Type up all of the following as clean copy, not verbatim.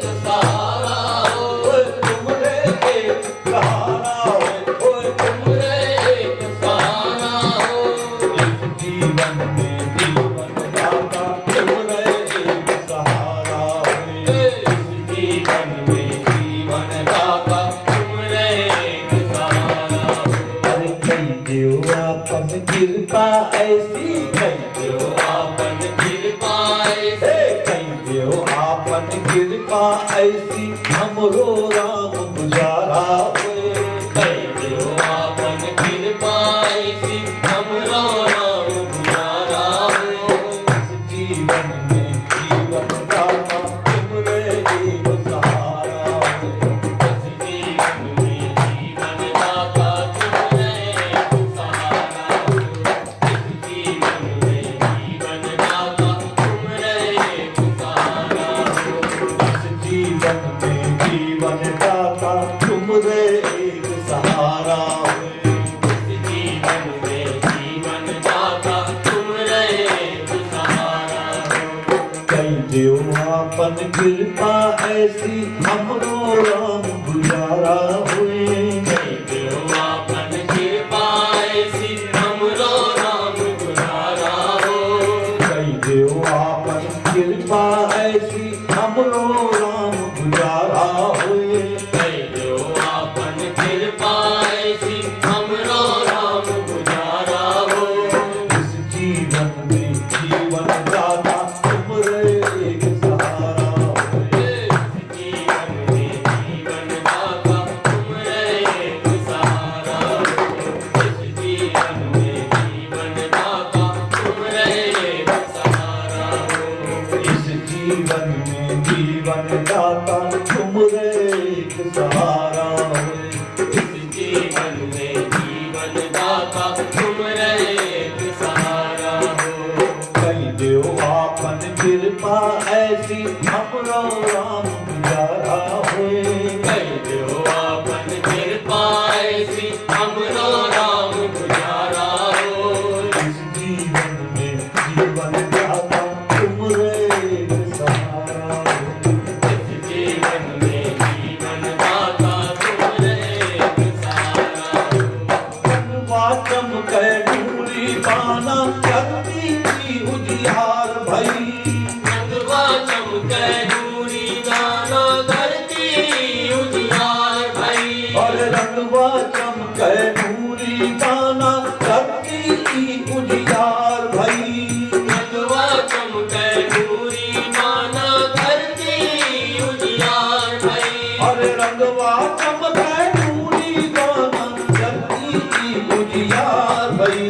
एक सहारा हो, तुमरे एक सहारा हो, तुमरे एक सहारा हो। इस जीवन में जीवन दाता तुमरे एक सहारा हो, इस जीवन में जीवन दाता तुमरे एक सहारा हो। अरे कई देव आपन कृपा ऐसी, कई देव आपन कृपा ऐसी, कई देव आपन कृपा ऐसी हमरो राम गुजारा होए। कई देव आपन कृपा ऐसी हमरो राम गुजारा होए। इस जीवन में जीवन दाता तुमरे एक सहारा होए, इस जीवन में जीवन दाता तुमरे एक सहारा होए। इस जीवन में जीवन दाता तुमरे एक सहारा होए। इस जीवन में जीवन दाता तुमरे एक सहारा होए। इस जीवन में जीवन दाता तुमरे एक सहारा होए। कई देव आपन कृपा ऐसी हमरो राम गुजारा होए। कई देव आपन कृपा ऐसी हमरो राम गुजारा हो। कई देव आपन कृपा ऐसी हमरो राम गुजारा होए। कई देव आपन कृपा ऐसी हमरो राम गुजारा हो। इस जीवन में जीवन दाता तुमरे एक सहारा होए। इस जीवन में जीवन दाता तुमरे एक सहारा हो। इस जीवन में जीवन दाता तुमरे एक सहारा हो। इस जीवन में जीवन दाता तुमरे एक सहारा होए। इस जीवन में जीवन दाता तुमरे एक सहारा हो। कई देव आपन कृपा ऐसी हमरो राम गुजारा होए। कई देव आपन कृपा ऐसी हमरो राम गुजारा हो। इस जीवन में जीवन दाता तुमरे एक सहारा हो। इस जीवन में जीवन दाता तुमरे एक सहारा हो। चंदवा चमकै नूरी बाना धरती की उजियार भई। चंदवा चमकै नूरी बाना धरती उजियार भई। और रंगवा चमकै नूरी बाना धरती की उजियार भई। रंगवा चमकै नूरी बाना धरती उजियार भई। और रंगवा चमकै नूरी बाना धरती की उजियार भई।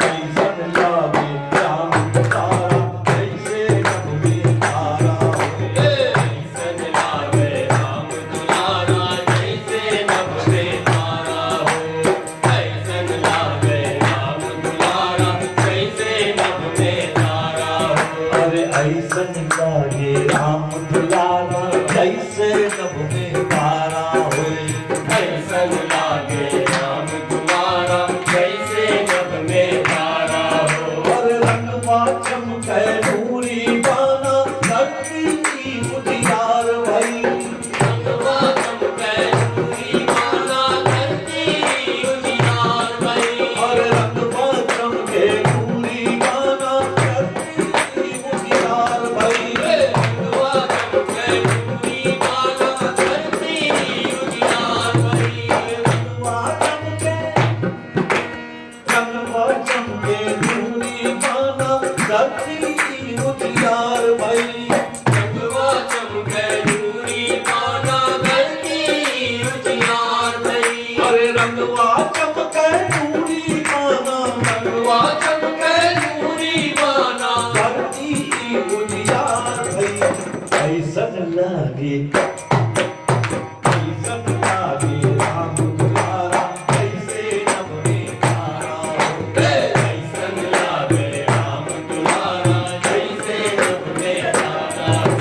ऐसन लागे राम तारा जैसे नभ में तारा होए। ऐसन लागे राम दुलारा जैसे नभ में तारा हो। ऐसन लागे राम दुलारा जैसे नभ में तारा हो। अरे ऐसन लागे राम दुलारा जैसे नभ में तारा होए। ऐसन लागे राम दुलारा जैसे नभ में तारा हो। और रंगवा चमकै नूरी बाना धरती की उजियार भई। रंगवा चमकै नूरी बाना धरती उजियार भई। और रंगवा चमकै नूरी बाना धरती की उजियार भई। रंगवा चमकै नूरी बाना धरती उजियार भई। रंगवा चमकै रंगवा चमकै नूरी बाना धरती की उजियार भई। रंगवा चमकै नूरी बाना धरती उजियार भई। अरे रंगवा चमकै नूरी बाना, रंगवा चमकै नूरी बाना धरती की उजियार भई। ऐसन लागे ऐसन लागे राम दुलारा जैसे नभ में तारा हो। ऐसन लागे राम दुलारा जैसे नभ में तारा हो।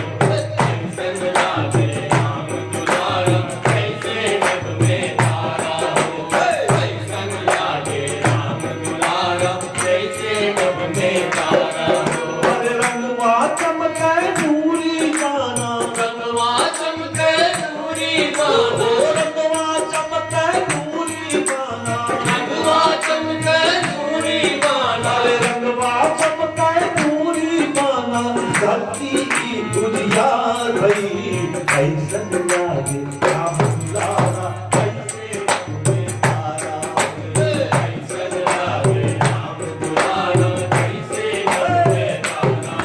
ऐसन लागे राम दुलारा जैसे नभ में तारा हो। ऐसन लागे राम दुलारा जैसे नभ में तारा हो। और रंगवा चमकै नूरी बाना, रंगवा बाना रंगवा चमके नूरी बाना रंगवा चमके नूरी बाना रंगवा चमके नूरी बाना धरती की दुनियार भई ऐसन लागे राम दुलारा ऐसे तुम्हें तारा ऐसन लागे राम दुलारा ऐसे तुम्हें तारा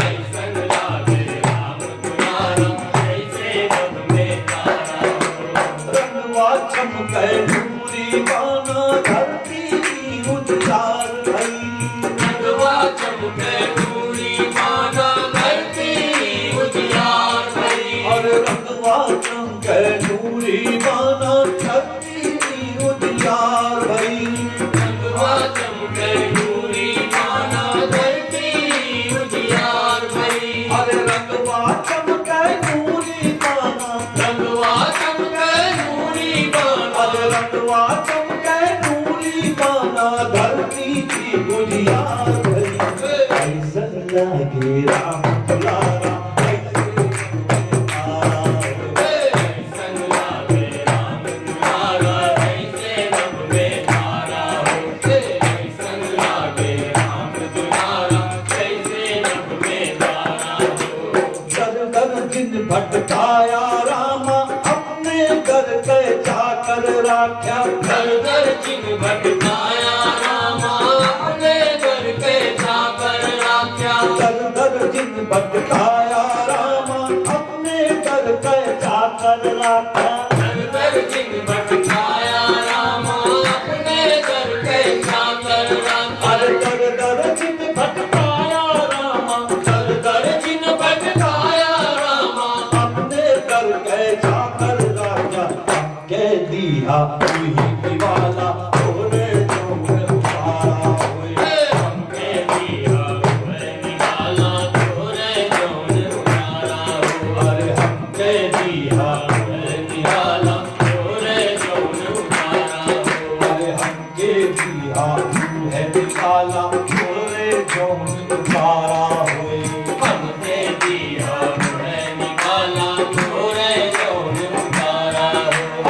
ऐसन लागे राम दुलारा ऐसे तुम्हें तारा रंगवा चमके नूरी बाना धरती की उजियार भई रंगवा चमके नूरी बाना धरती उजियार भई और रंगवा चमके नूरी बाना धरती उजियार भई रंगवा चमके नूरी बाना धरती उजियार भई अरे रंगवा चमके नूरी बाना रंगवा चमके नूरी बाना अरे रंगवा चमके नूरी बाना धरती की उजियार भई ऐसन लागे राम दुलारा ऐसे तुम्हें तारा ऐसन लागे राम दुलारा ऐसे तुम्हें तारा ऐसन लागे राम दुलारा ऐसे तुम्हें तारा दर दर दिन भटकाया रामा अपने घर के जाकर राख्या दर दर दिन भटकाया रामा अपने घर के जाकर राख्या दर दर दिन भटकाया रामा अपने घर के जाकर राख्या दर दर दिन भटकाया रामा अपने घर के जाकर राख्या दर दर दिन भटकाया रामा दर दर दिन भटकाया रामा अपने घर के जाकर राख्या के दिया हुई दीवाला तोरे जोर उतारा हुए हमके दिया हुए निवाला तोरे जोर उतारा अरे हमके दिया हुए निवाला तोरे जोर उतारा अरे हमके दिया हुए निवाला तोरे जोर उतारा हुए हमके दिया हुए निवाला तोरे जोर उतारा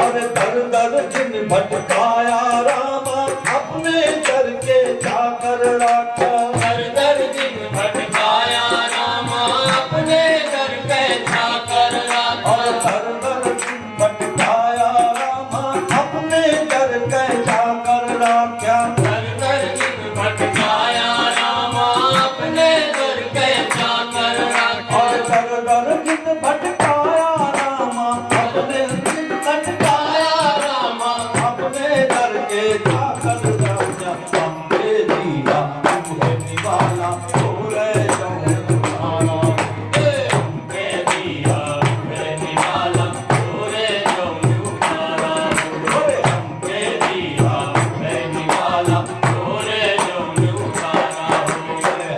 अरे दर दर दिन भटकाया रामा अपने घर के जाकर राख्या दर दर दिन भटकाया रामा अपने घर के जाकर राख्या और दर दर दिन भटकाया रामा अपने घर के जाकर राख्या दर दर दिन भटकाया रामा अपने घर के जाकर राख्या और दर दर दिन भटकाया रामा अपने दिन भटकाया रामा अपने घर के जाकर राख्या हमके दिया तुझे निवाला तोरे जोर उतारा हमके दिया तुझे निवाला तोरे जोर उतारा हमके दिया तुझे निवाला तोरे जोर उतारा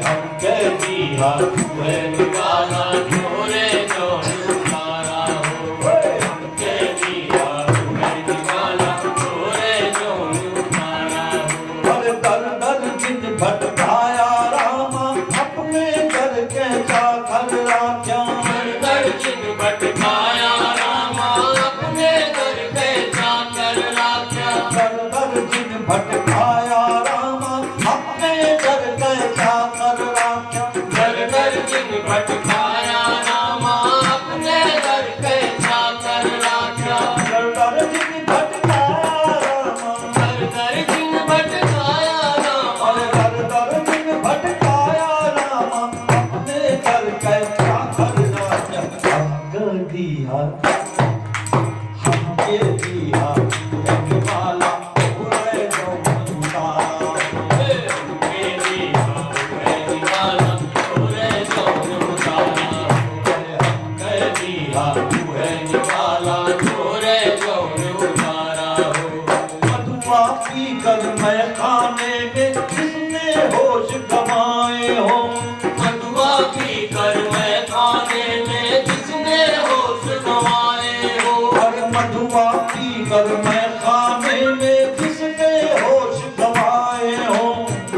हमके दिया तुझे निवाला तोरे जोर उतारा हमके दिया तुझे निवाला तोरे जोर उतारा अरे दर दर दिन भटकाया रामा अपने घर के जाकर राख्या दर दर दिन भटकाया रामा अपने घर के जाकर राख्या दर दर दिन भटकाया रामा अपने घर के जाकर राख्या दर दर दिन भटकाया रामा अपने घर के जाकर राख्या दर दर दिन भटकाया रामा दर दर दिन भटकाया रामा दर दर दिन भटकाया रामा अपने घर के जाकर राख्या हमके दिया निवाला तोरे जोर उतारा हमके दिया निवाला तोरे जोर उतारा हमके दिया निवाला तोरे जोर उतारा मधुआ पी कर मैं खाने में जिसने होश गवाए हो मधुआ पी कर मैं खाने में जिसने होश गवाए हो और मधुआ पी कर मैं खाने में जिसने होश गवाए हो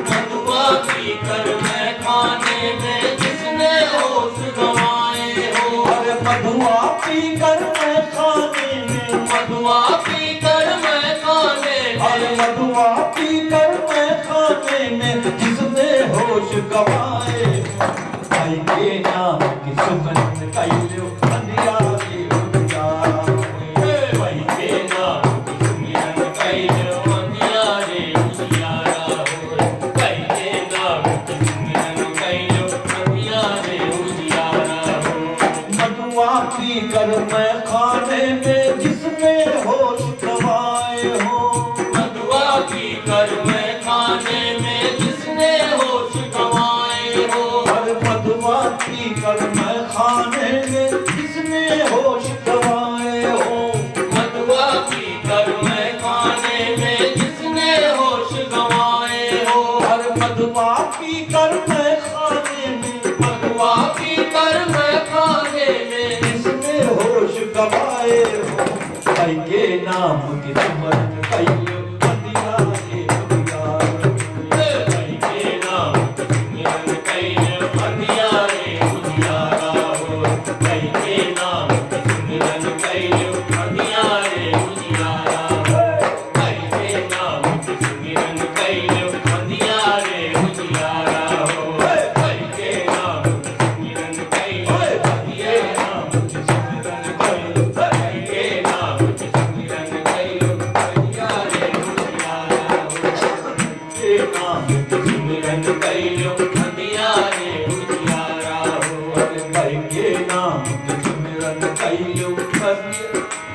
मधुआ पी कर मैं खाने में जिसने होश गवाए हो और मधुआ पी कर मैं खाने में, मधुआ पी कर मैं खाने अरे में, मधुआ पी कर मैं खाने में, जिसने होश गवाए भाई के नाम की सुगंध कैलो अंधियारे उजियारा होए। भाई के नाम की सुमिरन कैलो अंधियारे उजियारा होए। भाई के नाम की सुमिरन कैलो अंधियारे उजियारा होए। मधुआ पी कर मैं खाने में, जिसने होश गवाए हो, मधुआ पी कर मैं खाने में, जिसने होश गंवाए हो। अरे मधुआ पी कर मैं खाने में, जिसने होश गवाए हो, मधुआ पी कर मैं खाने में, जिसने होश गंवाए हो। अरे मधुआ पी कर मैं खाने में, मधुआ पी कर मैं खाने में, जिसने होश गवाए हो, भाई के नाम की सुमरन कैलो अंधियारे उजियारा होए। भाई के नाम की सुमिरन कैलो अंधियारे उजियारा होए। भाई के नाम की सुमिरन कैलो अंधियारे उजियारा होए। भाई के नाम की सुमिरन कैलो अंधियारे उजियारा होए। भाई के नाम की सुमिरन कैलो अंधियारे भाई के नाम की सुमिरन कैलो अंधियारे उजियारा होए। के नाम की सुमिरन कैलो अंधियारे उजियारा होए। अरे भाई के नाम की सुमिरन कैलो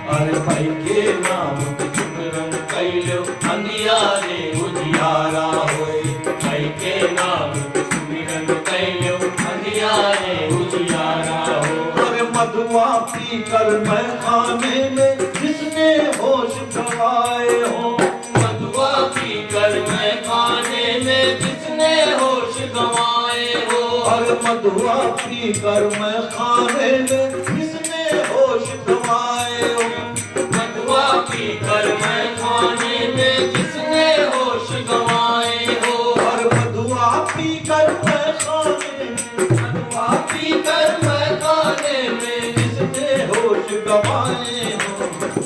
अरे भाई के नाम की सुमिरन कैलो अंधियारे उजियारा होए। भाई के नाम की सुमिरन कैलो अंधियारे उजियारा होए। अरे मधुआ पी कर मैं खाने में, जिसने होश गवाए हो, मधुआ पी कर मैं खाने में, जिसने होश गंवाए हो। अरे मधुआ पी कर मैं खाने में, जिसने होश गवाए हो, मधुआ पी कर मैं खाने में, जिसने होश गंवाए हो। अरे मधुआ पी कर मैं खाने में, मधुआ पी कर मैं खाने में, जिसने होश गवाए हो,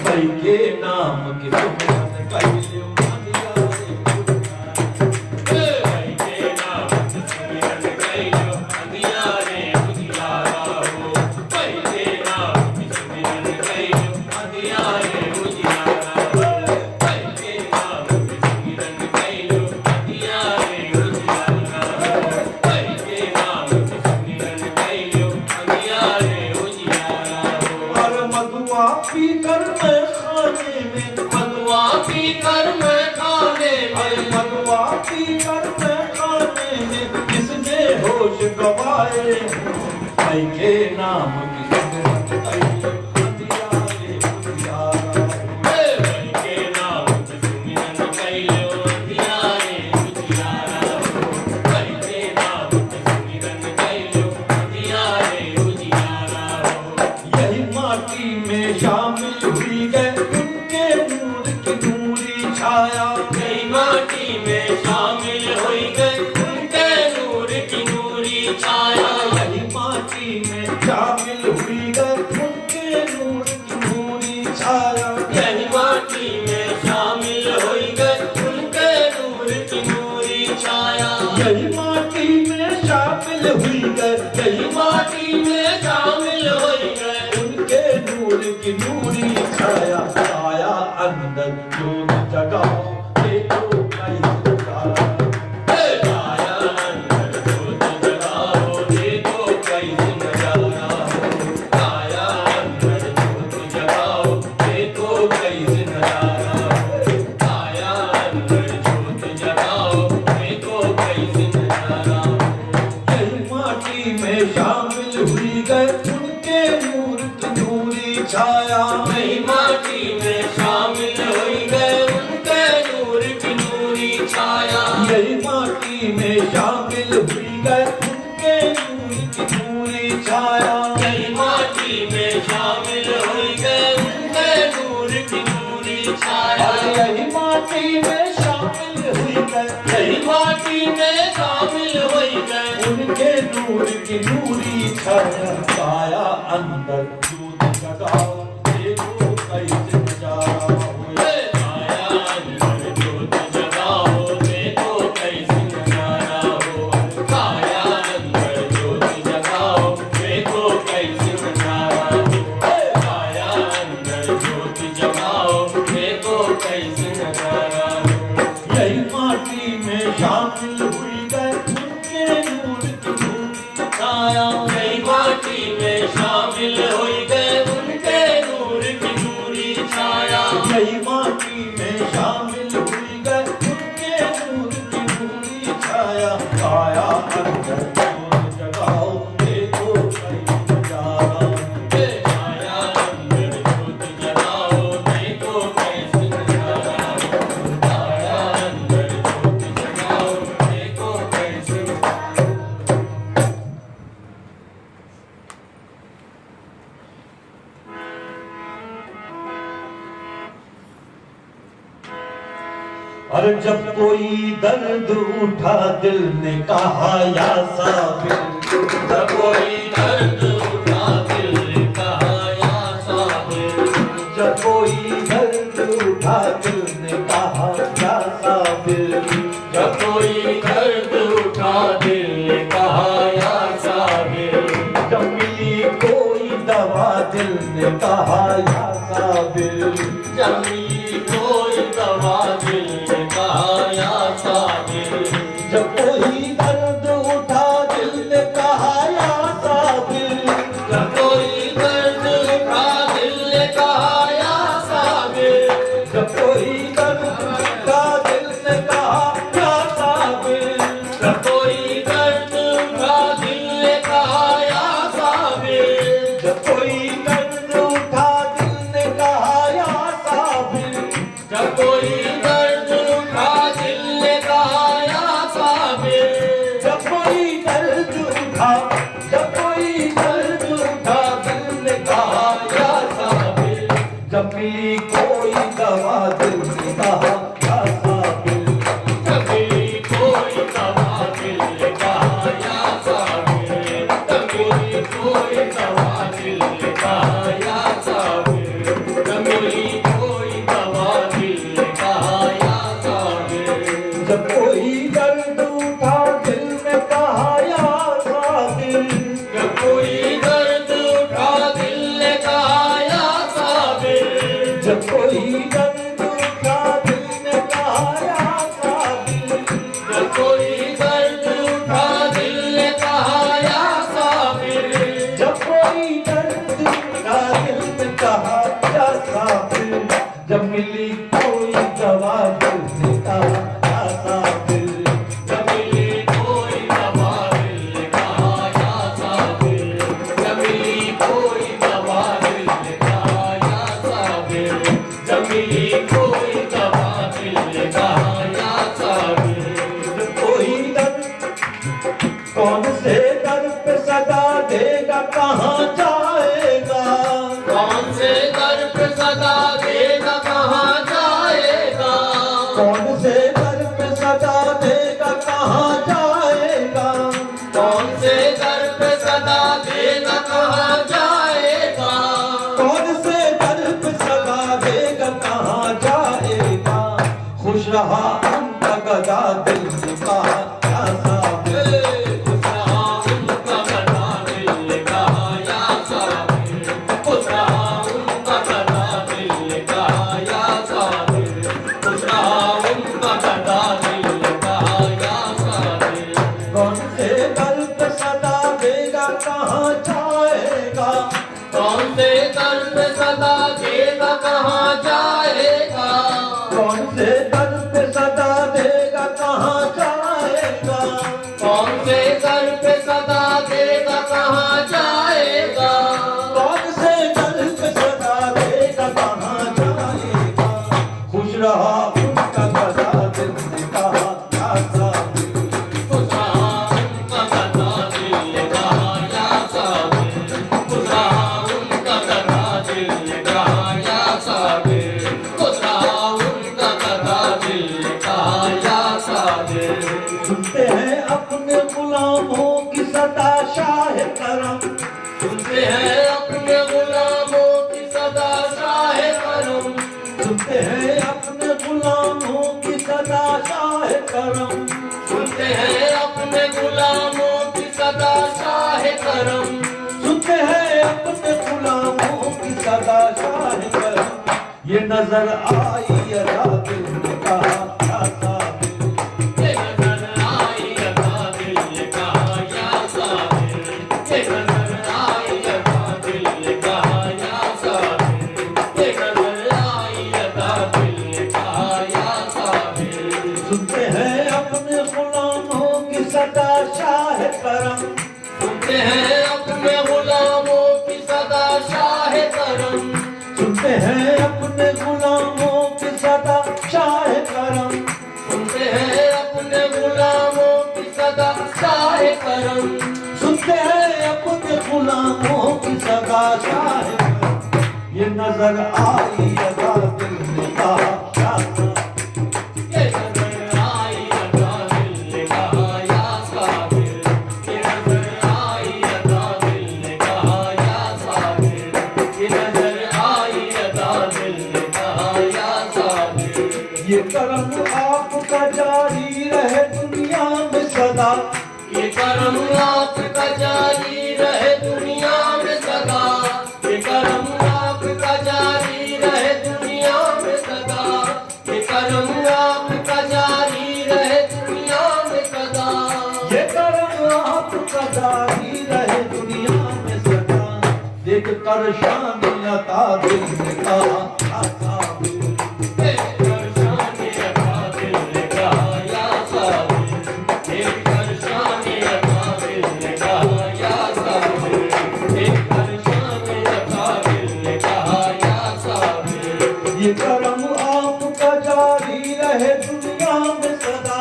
भाई के नाम की सुमिरन कैलो अंधियारे उजियारा। भाई के नाम की सुमिरन कैलो अंधियारे उजियारा हो। भाई के नाम की सुमिरन कैलो अंधियारे उजियारा हो। भाई के नाम की सुमिरन कैलो अंधियारे उजियारा हो। भाई के नाम की सुमिरन कैलो अंधियारे उजियारा हो। अरे मधुआ पी कर मैं खाने में, मधुआ पी कर मैं खाने अरे में, मधुआ पी कर मैं खाने में, जिसने होश गवाए हो, भाई के नाम की सुमिरन कैलो अंधियारे उजियारा होए। भाई के नाम की सुमिरन कैलो अंधियारे उजियारा हो। भाई के नाम की सुमिरन कैलो अंधियारे उजियारा हो। यही माटी में शामिल हुई गए उनके नूर की नूरी छाया, नई माटी में शामिल हुई गई उनके नूर की नूरी छाया। यही माटी में शामिल हुई गए उनके नूर की नूरी छाया। यही माटी में शामिल हुई गई उनके नूर की नूरी छाया। यही माटी में शामिल हुई गए, यही माटी में शामिल हुई गई उनके नूर की नूरी छाया। आया अंदर जोत जगाओ, देखो कैसे उजाला। आया अंदर जोत जगाओ, देखो कैसे नजारा हो। आया अंदर जोत जगाओ, देखो कैसे नजारा हो। आया अंदर जोत जगाओ, देखो कैसे नजारा हो। यही माटी में शामिल हुई गए उनके नूर की नूरी छाया। नई माटी में शामिल हुई गए उनके नूर की नूरी छाया। यही माटी में शामिल हुई गए उनके नूर की नूरी छाया। नई माटी में शामिल हुई गए उनके नूर की नूरी छाया। यही माटी में शामिल हुई गए, नई माटी में शामिल हुई गए उनके नूर की नूरी छाया। आया अंदर जोत अरे जब कोई दर्द उठा दिल ने कहा या साबिर, जब कोई दर्द उठा दिल ने कहा या साबिर, जब कोई दर्द उठा दिल ने कहा या साबिर, जब कोई दर्द उठा दिल ने कहा या साबिर, जब मिली कोई दवा दिल ने कहा या साबिर, जब मिली कोई दवा दिल ने कहा या साबिर, जब कोई दर्द उठा दिल ने कहा या साबिर, जब कोई दर्द उठा दिल ने कहा या साबिर, जब कोई दर्द उठा दिल ने कहा या साबिर, जब कोई दर्द उठा दिल ने कहा या साबिर, जब कोई दर्द उठा दिल ने कहा या साबिर, जब कोई दर्द उठा दिल ने कहा या साबिर, जब कोई दर्द उठा, जब कोई दर्द उठा दिल ने कहा या साबिर, जब मिली कोई दवा दिल ने कहा या साबिर, जब मिली कोई दवा दिल ने कहा या साबिर, जब मिली कोई दवा दिल ने कहा या साबिर, जब मिली कोई दवा दिल ने कहा या साबिर, जब कोई दर्द उठा दिल ने कहा या साबिर, जब कोई दर्द उठा दिल ने कहा या साबिर, जब कोई दर्द उठा दिल ने कहा या साबिर, जब कोई दर्द उठा दिल ने कहा या साबिर, जब कोई दर्द उठा दिल ने कहा या साबिर, जब मिली कोई दवा दिल ने कहा या साबिर, जब मिली कोई दवा दिल ने कहा या साबिर, जब मिली कोई दवा दिल ने कहा या साबिर, जब मिली कोई दवा दिल ने कहा या साबिर, जब कोई दर्द, कौन से दर पे सदा देगा कहाँ जाएगा, कौन से दर पे सदा देगा कहाँ जाएगा, कौन से दर पे सदा देगा कहाँ जाएगा, कौन से दर पे सदा देगा कहाँ जाएगा, कौन से दर पे सदा देगा कहाँ जाएगा, खुश रहा उनका गदा दिल ने कहा या साबिर, खुश रहा उनका गदा दिल ने कहा या साबिर, खुश रहा उनका गदा दिल ने कहा या साबिर, खुश रहा उनका गदा दिल ने कहा या साबिर, कौन से दर पे सदा देगा कहाँ जाएगा, कौन से दर पे सदा देगा कहाँ जाएगा, कौन से दर पे सदा देगा कहाँ जाएगा, कौन से दर पे सदा देगा कहाँ जाएगा, कौन से दर पे सदा देगा कहाँ जाएगा, खुश रहा उनका गदा दिल ने कहा या साबिर, खुश रहा उनका गदा दिल ने कहा या साबिर, खुश रहा उनका गदा दिल ने कहा या साबिर, खुश रहा उनका गदा दिल ने कहा या साबिर, सुनते हैं अपने गुलामों की सदा शाह करम, सुनते हैं अपने गुलामों की सदा शाह करम, सुनते हैं अपने गुलामों की सदा शाह करम, सुनते हैं अपने गुलामों की सदा शाह करम, सुनते हैं अपने गुलामों की सदा शाह करम, ये नजर आई अदा दिल ने कहा या साबिर, ये नजर आई अदा दिल ने कहा या साबिर, ये नजर आई अदा दिल ने कहा या साबिर, ये नजर आई अदा दिल ने कहा या साबिर, सुनते हैं अपने गुलामों की सदा शाह करम, सुनते हैं अपने गुलामों की सदा शाह करम, सुनते हैं अपने गुलामों की सदा शाह करम, सुनते हैं अपने गुलामों की सदा शाह करम, सुनते हैं अपने गुलामों की सदा शाह करम, ये नजर आई अदा दिल ने कहा या साबिर, ये नजर कर्म आपका जारी रहे दुनिया में सदा। ये कर्म आपका जारी रहे दुनिया में सदा। ये कर्म आपका जारी रहे दुनिया में सदा। ये कर्म आपका जारी रहे दुनिया में सदा। ये कर्म आपका जारी रहे दुनिया में सदा। देख कर शान अता दिल ने कहा आसा दिल। देखकर शान अता दिल ने कहा या साबिर। देखकर शान अता दिल ने कहा या साबिर। देखकर शान अता दिल ने कहा या साबिर। ये कर्म आपका जारी रहे दुनिया में सदा।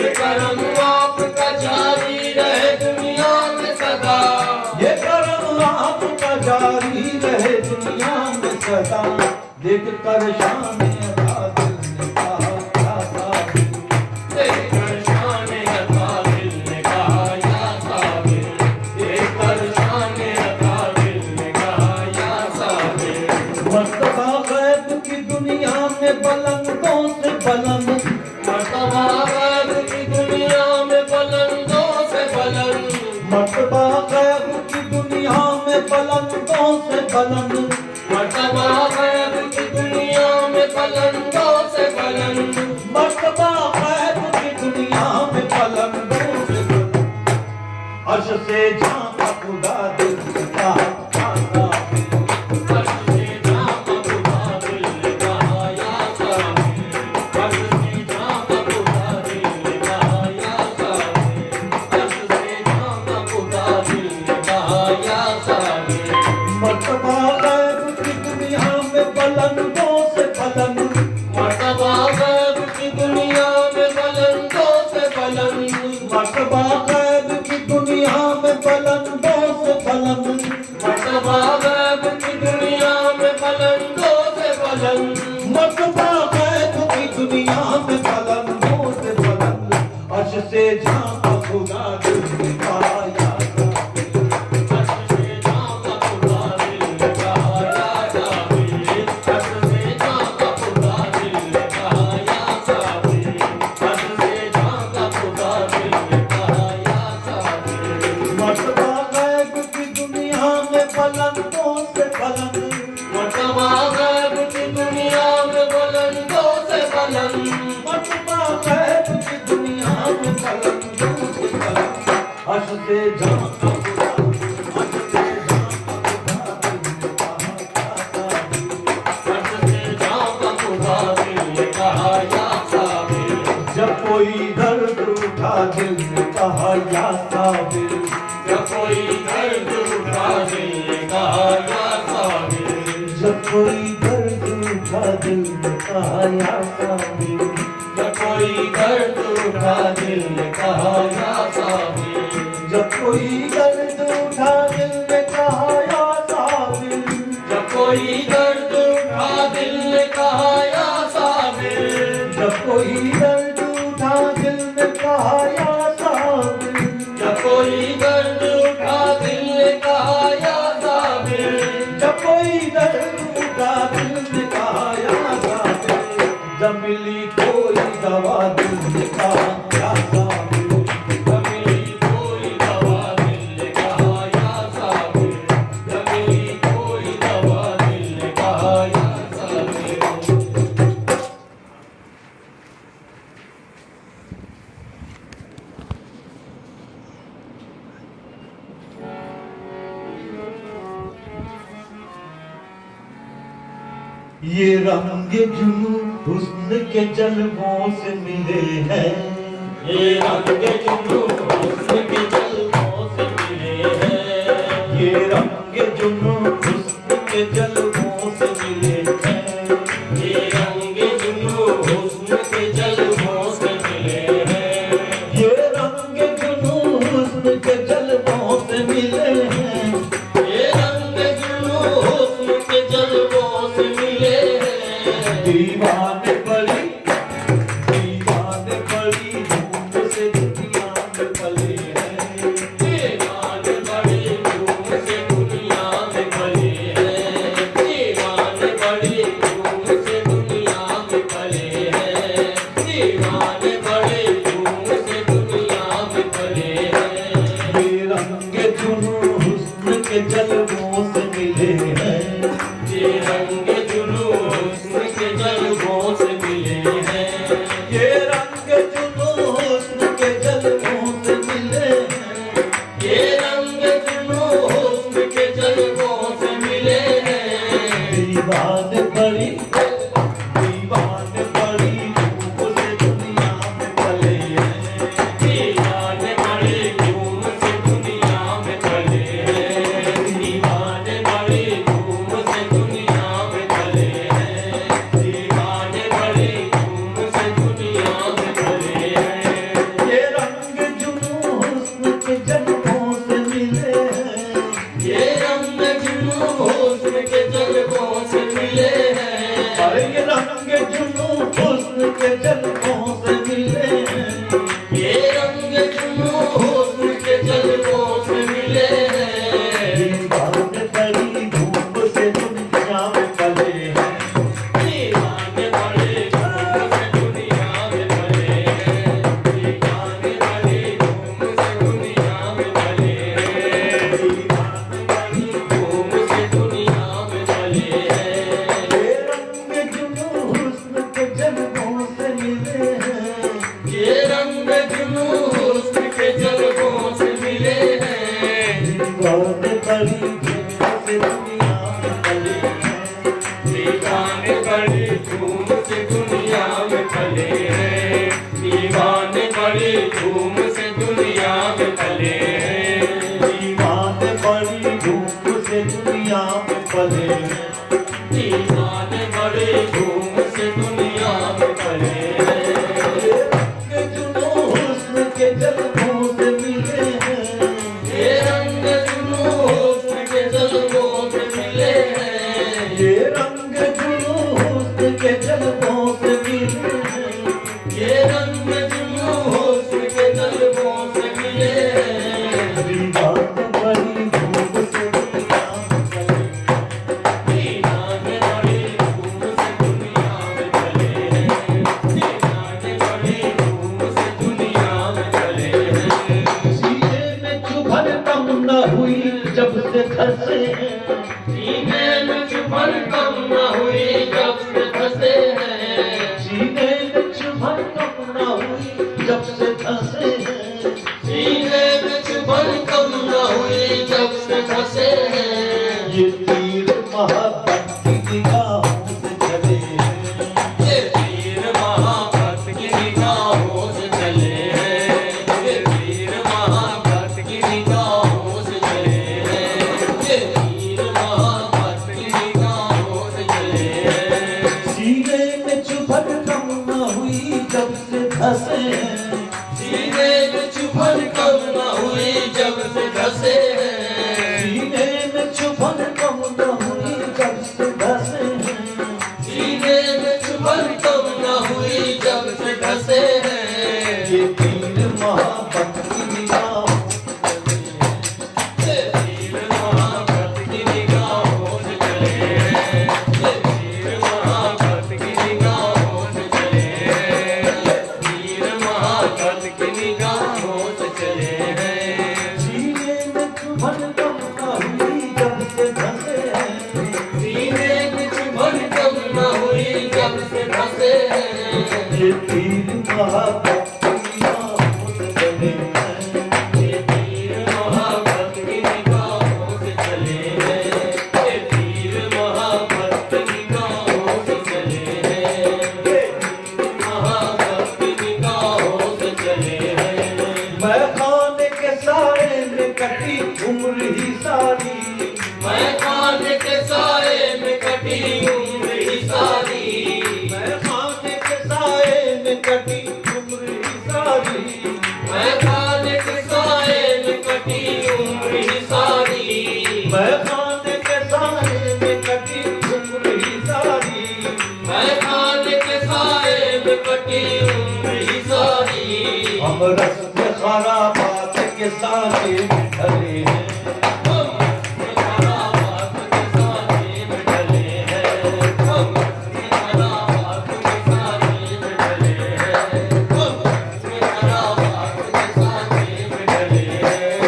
ये कर्म आपका जारी रहे दुनिया में सदा। ये कर्म आपका जारी रहे दुनिया में सदा। देख कर शान अता दिल ने कहा या साबिर। देखकर शान अता दिल ने कहा या साबिर। देखकर शान अता दिल ने कहा या साबिर। मर्तबा गैब की दुनिया में बुलंदों से बुलंद। मर्तबा गैब की दुनिया में बुलंदों से बुलंद। मर्तबा गैब की दुनिया में बुलंदों से बुलंद। मर्तबा गैब की दुनिया में बुलंदों से बुलंद। मर्तबा गैब की दुनिया में बुलंदों से बुलंद। अर्श से झांका खुदा दिल ने कहा आसा दिल। अर्श से झांका खुदा दिल ने कहा या साबिर। अर्श से झांका खुदा दिल ने कहा या साबिर। अर्श से झांका खुदा दिल ने कहा या साबिर। मर्तबा गैब की दुनिया में बुलंदों से बुलंद। मर्तबा गैब की दुनिया में बुलंदों से बुलंद। मर्तबा गैब की दुनिया में बुलंदों से बुलंद। मर्तबा गैब की दुनिया में बुलंदों से बुलंद। मर्तबा गैब की दुनिया में बुलंदों से बुलंद। अर्श से झांका खुदा दिल ने कहा या साबिर। अर्श से झांका खुदा दिल ने कहा या साबिर। अर्श से झांका खुदा दिल ने कहा या साबिर। अर्श से झांका खुदा दिल ने कहा या साबिर। मर्तबा गैब की दुनिया में बुलंदों से बुलंद। मर्तबा गैब की दुनिया में बुलंदों से बुलंद। मर्तबा गैब की दुनिया में बुलंदों से बुलंद। अर्श से झांका खुदा, अर्श से झांका खुदा दिल ने कहा या साबिर। अर्श से झांका खुदा दिल ने कहा या साबिर। जब कोई दर्द उठा दिल ने कहा या साबिर। जब कोई दर्द उठा दिल ने कहा या साबिर। जब कोई दर्द उठा दिल ने कहा या साबिर। जब कोई दर्द उठा दिल ने कहा या साबिर। जब कोई दर्द उठा दिल ने कहा या साबिर। जब कोई दर्द उठा दिल ने कहा या साबिर। जब कोई दर्द उठा दिल ने कहा या साबिर। जब कोई दर्द उठा दिल ने कहा या साबिर। जब कोई दर्द उठा दिल ने कहा या साबिर। जब मिली कोई दवा दिल ने कहा या साबिर। जब मिली कोई दवा दिल ने कहा या साबिर। जब मिली कोई दवा दिल ने कहा या साबिर। ये रंग जुनू हुस्न के जलवों से मिले हैं। ये रंग जुनू हुस्न के जलवों से मिले हैं। ये रंग जुनू हुस्न के जलवों से मिले हैं। ये रंग जुनू हुस्न के जलवों से मिले हैं। ये रंग जुनू हुस्न के जलवों से मिले हैं। ये रंग जुनू हुस्न के जलवों से मिले हैं। दीवाने पड़ी धूम से दुनिया में पले हैं। दीवाने बड़ी धूम से दुनिया में पले हैं। दीवाने बड़ी धूम से दुनिया में पले हैं। दीवान बड़ी दीवान बड़ी धूप से दुनिया में पले हैं। दीवान बड़ी धूम से दुनिया में चले हैं। दीवान बड़ी धूम से दुनिया में चले हैं। दीवान बड़ी धूम से दुनिया में चले हैं। ये रंग जुनून हुस्न के जलवों से मिले हैं। ये रंग जुनून हुस्न के जलवों से मिले हैं। अरे ये रंग जुनून हुस्न के जलवों से मिले हैं। ये रंग जुनून हुस्न के जलवों से मिले हैं। दीवान बड़ी धूप से दुनिया में पले हैं। दीवान बड़ी धूम से दुनिया में चले हैं। दीवान बड़ी धूम से दुनिया में चले हैं। दीवान बड़ी धूम से दुनिया में चले हैं। ये रंग जुनून हुस्न के जलवों से मिले हैं। ये रंग जुनून हुस्न के जलवों से मिले हैं। दीवान बड़ी धूप से दुनिया में पले हैं। दीवान बड़ी धूम से दुनिया में चले हैं। दीवान बड़ी धूम से दुनिया में चले हैं। दीवान बड़ी धूप से दुनिया में पले हैं। दीवान बड़ी धूम से दुनिया में चले हैं। ये जुनून हुस्न के जलवों से मिले हैं। ये रंग जुनून हुस्न के जलवों से मिले हैं। ये रंग जुनून हुस्न के जलवों से मिले हैं। ये रंग जुनून हुस्न के जलवों से मिले हैं। दीवान बड़ी धूप से दुनिया में पले हैं। दीवान बड़ी धूम से दुनिया में चले हैं। दीवान बड़ी धूम से दुनिया में चले हैं। सीने में चुभन कम न हुई जब से धसे हैं। सीने में चुभन कम न हुई जब से धसे हैं। सीने में चुभन कम न हुई जब से धसे हैं। सीने में चुभन कम न हुई जब से धसे हैं। ये तीर मोहब्बत की निगाहों से चले हैं। ये तीर महाभक्त की निगाहों से चले हैं। ये तीर महाभक्त की निगाहों से चले हैं। ये तीर महाभक्त की निगाहों से चले हैं। सीने में चुभन कम न हुई जब से धसे हैं। सीने में चुभन कम न हुई जब से धसे हैं। सीने में चुभन कम न हुई जब से धसे हैं। सीने में चुभन कम न हुई जब से धसे हैं। ये तीर मोहब्बत की निगाहों से चले हैं। ये तीर महाभक्त की निगाहों से चले हैं। ये तीर महाभक्त की निगाहों से चले हैं। ये तीर महाभक्त की निगाहों से चले हैं। सीने में चुभन कम न हुई जब से धसे हैं। सीने में चुभन कम न हुई जब से धसे हैं। ये तीर मोहब्बत की निगाहों से चले हैं। ये तीर महाभक्त की निगाहों से चले हैं। ये तीर महाभक्त की निगाहों से चले हैं। ये तीर महाभक्त की निगाहों से चले हैं। मैं खाने के साए में कटी उम्र ही सारी। मैं खाने के साए में कटी उम्र ही सारी। मैं खाने के साए में कटी उम्र ही सारी। मैं खाने के साए में कटी उम्र ही सारी। मैं खाने के साए में कटी उम्र ही सारी। मैं खाने के साए में कटी उम्र ही सारी। हम रस्म खराबात के साथे में ढले हैं। हम खराबात के साथे में ढले हैं। हम खराबात के साथे में ढले हैं। हम खराबात के साथे में ढले हैं।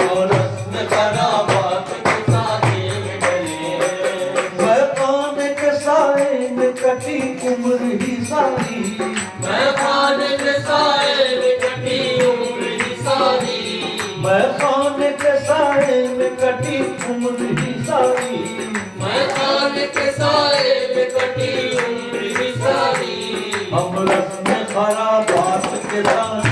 और रस्म खराबात के साथे में ढले हैं। मैं खाने के साए में कटी उम्र ही सारी। मैं खाने के साए में कटी उम्र ही सारी। मैं खाने के साए में कटी उम्र ही सारी। हम रस्म खरा बात के संग